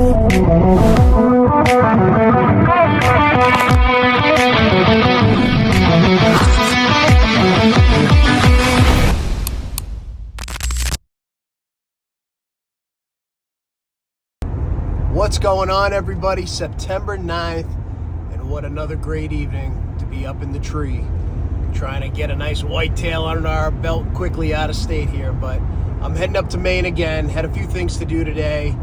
What's going on, everybody? September 9th, and what another great evening to be up in the tree trying to get a nice whitetail under our belt quickly out of state here. But I'm heading up to Maine again. Had a few things to do today.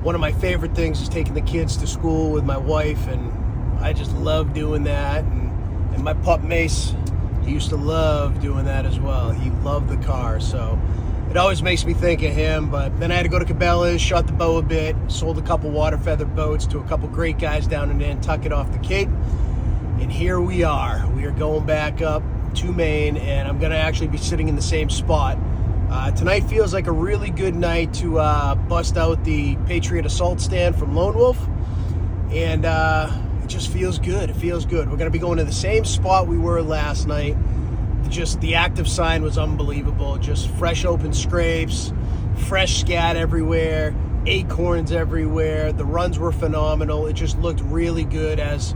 One of my favorite things is taking the kids to school with my wife, and I just love doing that. And my pup Mace, he used to love doing that as well. He loved the car, so it always makes me think of him. But then I had to go to Cabela's, shot the bow a bit, sold a couple water feather boats to a couple great guys down in Nantucket off the Cape. And here we are. We are going back up to Maine, and I'm going to actually be sitting in the same spot. Tonight feels like a really good night to bust out the Patriot Assault stand from Lone Wolf. And it just feels good. It feels good. We're going to be going to the same spot we were last night. Just the active sign was unbelievable. Just fresh open scrapes, fresh scat everywhere, acorns everywhere. The runs were phenomenal. It just looked really good as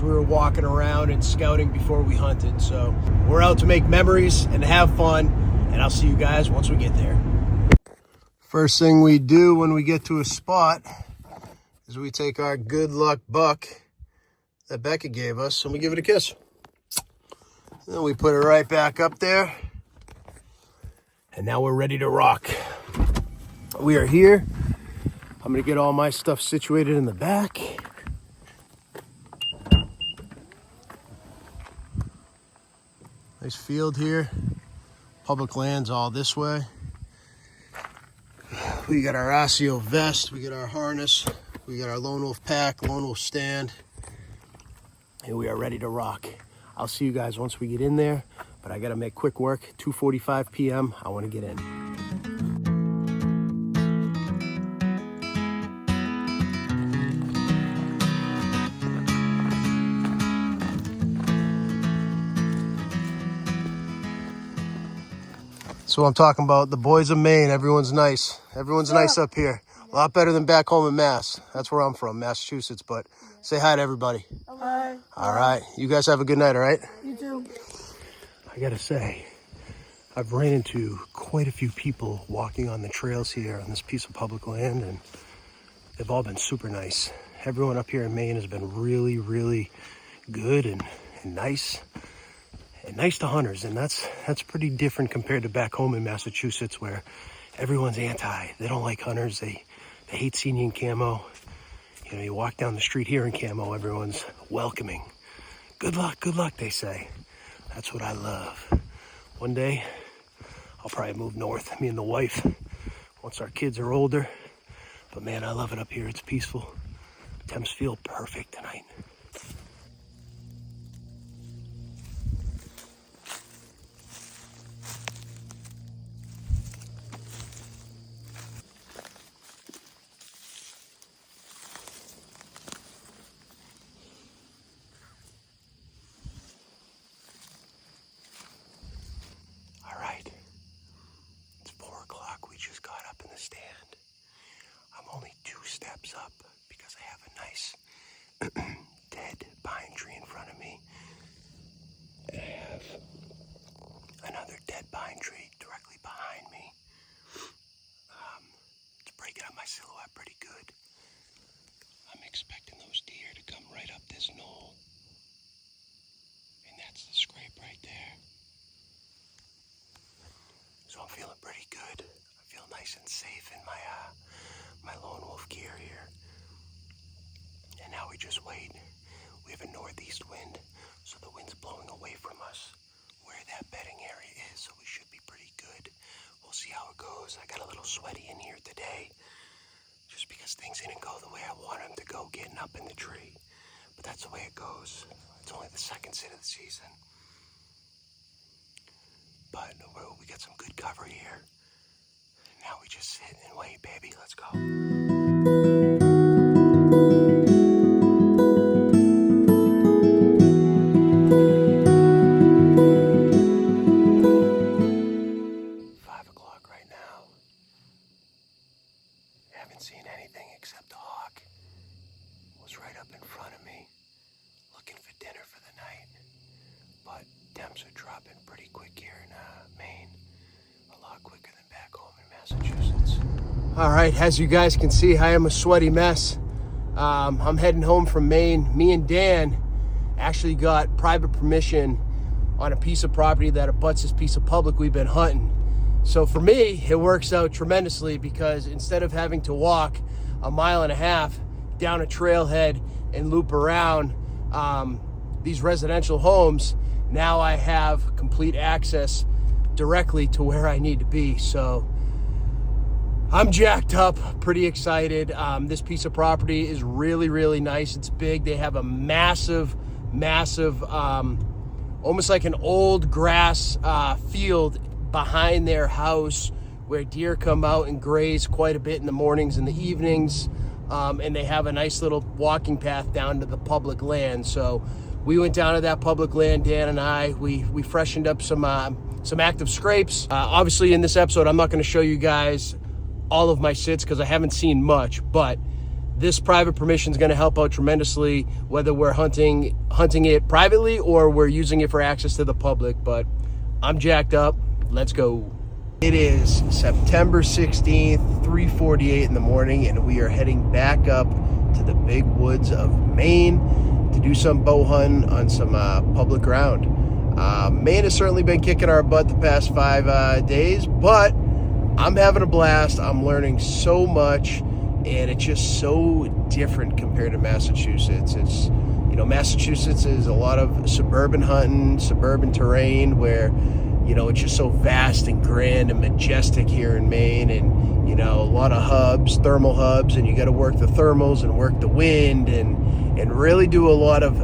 we were walking around and scouting before we hunted. So we're out to make memories and have fun, and I'll see you guys once we get there. First thing we do when we get to a spot is we take our good luck buck that Becca gave us and we give it a kiss. Then we put it right back up there. And now we're ready to rock. We are here. I'm gonna get all my stuff situated in the back. Nice field here. Public land's all this way. We got our Osseo vest, we got our harness, we got our Lone Wolf pack, Lone Wolf stand, and we are ready to rock. I'll see you guys once we get in there, but I gotta make quick work. 2:45 p.m. I wanna get in. So I'm talking about the boys of Maine. Everyone's nice. Everyone's nice up here. A lot better than back home in Mass. That's where I'm from, Massachusetts. But say hi to everybody. Hi. All right. You guys have a good night, all right? You too. I gotta say, I've ran into quite a few people walking on the trails here on this piece of public land, and they've all been super nice. Everyone up here in Maine has been really, really good and nice. And nice to hunters, and that's pretty different compared to back home in Massachusetts, where everyone's anti. They don't like hunters. They hate seeing you in camo. You know, you walk down the street here in camo, everyone's welcoming. Good luck, they say. That's what I love. One day, I'll probably move north, me and the wife, once our kids are older. But man, I love it up here. It's peaceful. Temps feel perfect tonight. Stand. I'm only 2 steps up because I have a nice dead pine tree in front of me. And I have another dead pine tree directly behind me. It's breaking up my silhouette pretty good. I'm expecting those deer to come right up this knoll. And that's the scrape right there. So I'm feeling pretty good. Feel nice and safe in my Lone Wolf gear here. And now we just wait. We have a northeast wind, so the wind's blowing away from us where that bedding area is, so we should be pretty good. We'll see how it goes. I got a little sweaty in here today, just because things didn't go the way I want them to go getting up in the tree. But that's the way it goes. It's only the second sit of the season. But we got some good cover here. Now we just sit and wait, baby. Let's go. 5 o'clock right now. Having haven't seen anything except a hawk. Was right up in front of me, looking for dinner for the night. But temps are dropping pretty quick here in Maine. A lot quicker than back home in Massachusetts. All right, as you guys can see, I am a sweaty mess. I'm heading home from Maine. Me and Dan actually got private permission on a piece of property that abuts this piece of public we've been hunting. So for me, it works out tremendously because instead of having to walk 1.5 miles down a trailhead and loop around these residential homes, now I have complete access directly to where I need to be. So I'm jacked up, pretty excited. This piece of property is really, really nice. It's big. They have a massive, almost like an old grass field behind their house where deer come out and graze quite a bit in the mornings and the evenings. And they have a nice little walking path down to the public land. So we went down to that public land, Dan and I. We freshened up some active scrapes. Obviously in this episode, I'm not gonna show you guys all of my sits because I haven't seen much, but this private permission is going to help out tremendously, whether we're hunting it privately or we're using it for access to the public. But I'm jacked up. Let's go. It is September 16th, 3:48 in the morning, and we are heading back up to the big woods of Maine to do some bow hunting on some public ground. Maine has certainly been kicking our butt the past 5 days, but I'm having a blast. I'm learning so much, and it's just so different compared to Massachusetts. It's, Massachusetts is a lot of suburban hunting, suburban terrain where, it's just so vast and grand and majestic here in Maine, and, a lot of hubs, thermal hubs, and you got to work the thermals and work the wind and really do a lot of,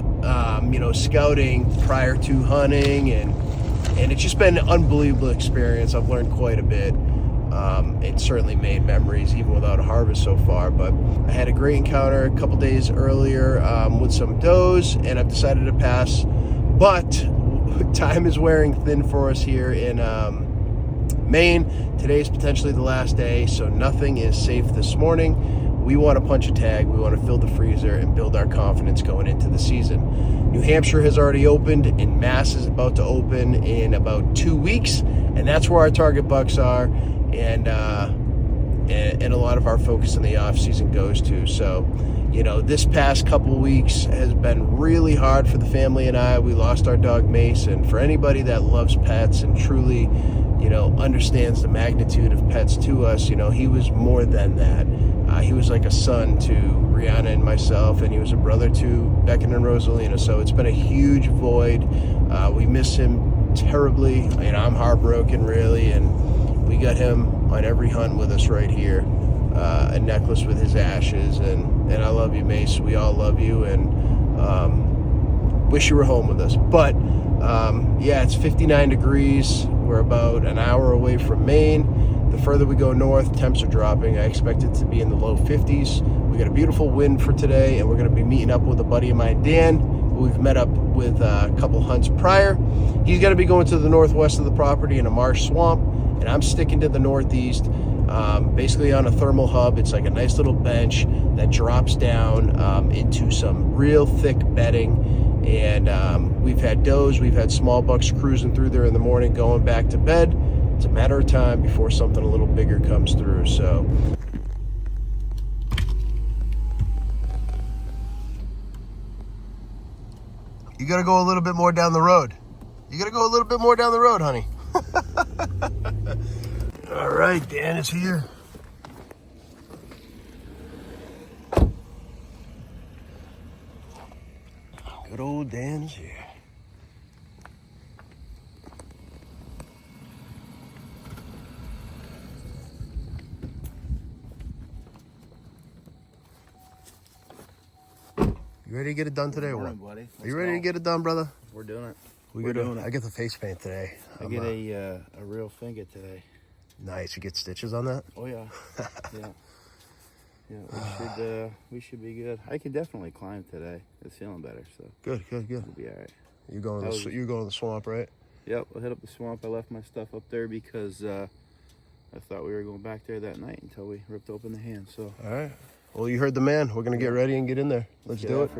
scouting prior to hunting, and it's just been an unbelievable experience. I've learned quite a bit. It certainly made memories even without a harvest so far, but I had a great encounter a couple days earlier with some does, and I've decided to pass. But time is wearing thin for us here in Maine. Today is potentially the last day, so nothing is safe this morning. We want to punch a tag, we want to fill the freezer and build our confidence going into the season. New Hampshire has already opened, and Mass is about to open in about 2 weeks, and that's where our target bucks are. And a lot of our focus in the off season goes to. So, this past couple weeks has been really hard for the family and I. We lost our dog Mace, and for anybody that loves pets and truly, understands the magnitude of pets to us, he was more than that. He was like a son to Rihanna and myself, and he was a brother to Beckett and Rosalina. So it's been a huge void. We miss him terribly. I'm heartbroken, really, and we got him on every hunt with us right here, a necklace with his ashes, and I love you, Mace. We all love you, and wish you were home with us. But it's 59 degrees. We're about an hour away from Maine. The further we go north, temps are dropping. I expect it to be in the low 50s. We got a beautiful wind for today, and we're going to be meeting up with a buddy of mine, Dan, who we've met up with a couple hunts prior. He's going to be going to the northwest of the property in a marsh swamp, and I'm sticking to the northeast, basically on a thermal hub. It's like a nice little bench that drops down into some real thick bedding. And we've had does, we've had small bucks cruising through there in the morning, going back to bed. It's a matter of time before something a little bigger comes through. So you got to go a little bit more down the road. You got to go a little bit more down the road, honey. All right, Dan is here. Good old Dan is here. You ready to get it done today or what? Buddy. Are you ready to get it done, brother? We're doing it. We're doing it. I get the face paint today. I get a real finger today. Nice. You get stitches on that? Oh yeah. Yeah. We should be good. I could definitely climb today. It's feeling better, so Good. we'll be all right. You going to the swamp, right? Yep. I'll hit up the swamp. I left my stuff up there because I thought we were going back there that night until we ripped open the hand. So. All right. Well, you heard the man. We're gonna get ready and get in there. Let's do it.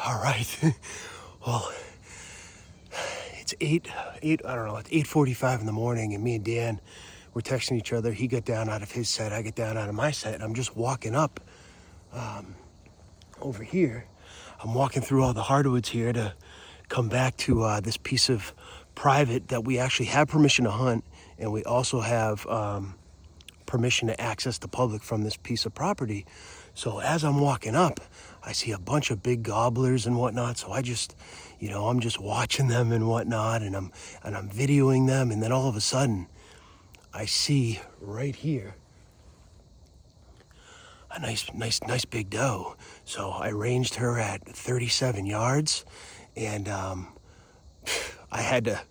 All right. Well, it's I don't know, it's 8:45 in the morning, and me and Dan, we're texting each other. He got down out of his set, I get down out of my set, and I'm just walking up over here. I'm walking through all the hardwoods here to come back to this piece of private that we actually have permission to hunt, and we also have permission to access the public from this piece of property. So as I'm walking up, I see a bunch of big gobblers and whatnot. So I just, I'm just watching them and whatnot, and I'm videoing them. And then all of a sudden, I see right here a nice big doe. So I ranged her at 37 yards, and I had to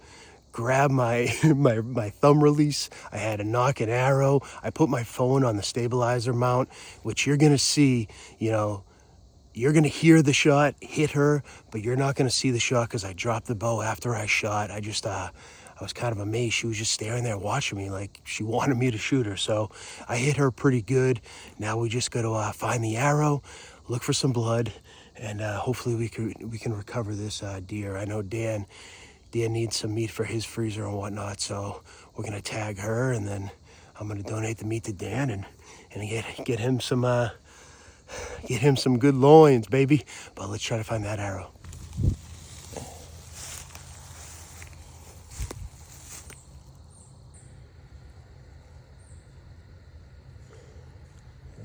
grab my thumb release. I had to knock an arrow. I put my phone on the stabilizer mount, which you're gonna see, you're gonna hear the shot hit her, but you're not gonna see the shot because I dropped the bow after I shot. I was kind of amazed. She was just staring there watching me like she wanted me to shoot her. So I hit her pretty good. Now we just got to find the arrow, look for some blood, and hopefully we can recover this deer. I know Dan needs some meat for his freezer and whatnot, so we're gonna tag her, and then I'm gonna donate the meat to Dan and get him some good loins, baby. But let's try to find that arrow.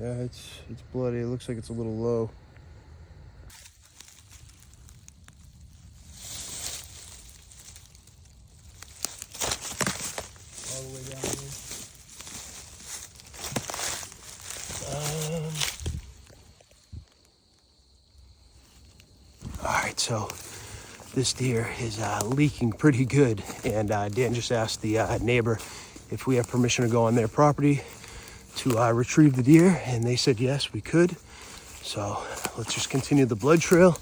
Yeah, it's bloody. It looks like it's a little low. All the way down here. All right, so this deer is leaking pretty good, and Dan just asked the neighbor if we have permission to go on their property to retrieve the deer, and they said yes, we could. So let's just continue the blood trail,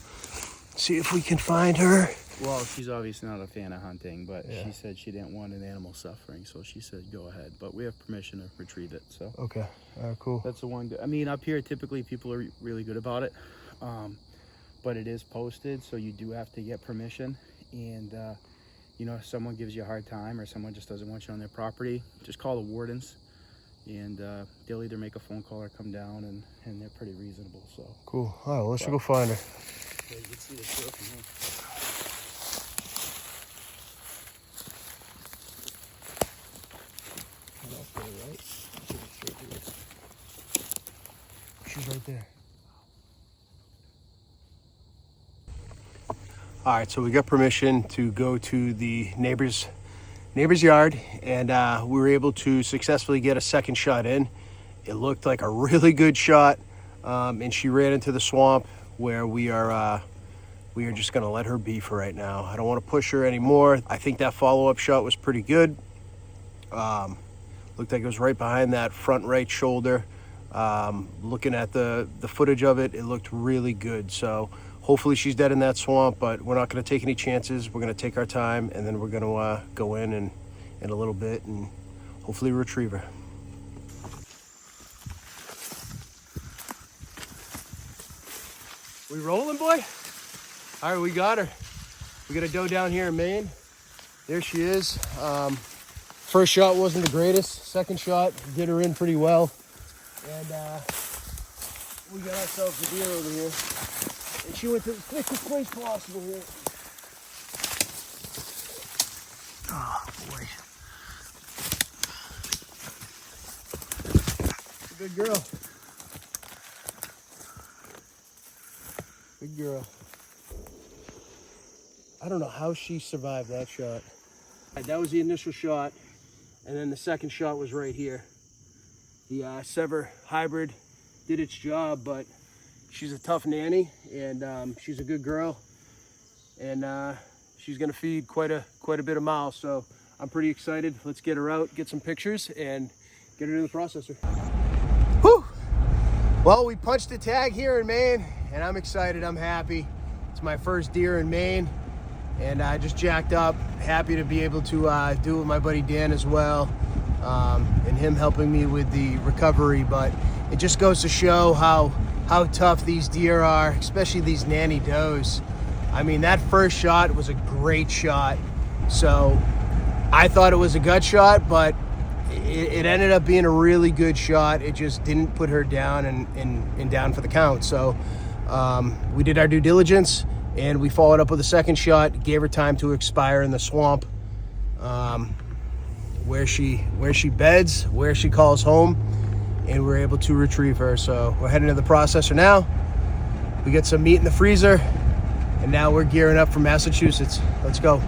see if we can find her. Well, she's obviously not a fan of hunting, but yeah, she said she didn't want an animal suffering, so she said go ahead. But we have permission to retrieve it. So okay, all right, cool. That's the one. I mean, up here typically people are really good about it, but it is posted, so you do have to get permission. And if someone gives you a hard time or someone just doesn't want you on their property, just call the wardens, and they'll either make a phone call or come down, and they're pretty reasonable. So cool. All right, well, let's go find her. Yeah, you can see the trail from here. She's right there. All right, so we got permission to go to the neighbor's yard, and we were able to successfully get a second shot in. It looked like a really good shot, and she ran into the swamp where we are just gonna let her be for right now. I don't want to push her anymore. I think that follow-up shot was pretty good. Looked like it was right behind that front right shoulder. Looking at the footage of it, it looked really good. So Hopefully she's dead in that swamp, but we're not going to take any chances. We're going to take our time, and then we're going to go in a little bit and hopefully retrieve her. We rolling, boy? All right, we got her. We got a doe down here in Maine. There she is. First shot wasn't the greatest. Second shot did her in pretty well. And we got ourselves a deer over here. And she went to the quickest place possible here. Oh, boy. Good girl. Good girl. I don't know how she survived that shot. That was the initial shot. And then the second shot was right here. The Sever hybrid did its job, but she's a tough nanny, and she's a good girl, and she's gonna feed quite a bit of miles. So I'm pretty excited. Let's get her out, get some pictures, and get her to the processor. Whew. Well, we punched a tag here in Maine, and I'm excited. I'm happy. It's my first deer in Maine, and I just jacked up. Happy to be able to do it with my buddy Dan as well, and him helping me with the recovery. But it just goes to show how tough these deer are, especially these nanny does. I mean, that first shot was a great shot. So I thought it was a gut shot, but it ended up being a really good shot. It just didn't put her down and down for the count. So we did our due diligence, and we followed up with a second shot, gave her time to expire in the swamp, where she beds, where she calls home, and we're able to retrieve her. So we're heading to the processor now. We get some meat in the freezer, and now we're gearing up for Massachusetts. Let's go.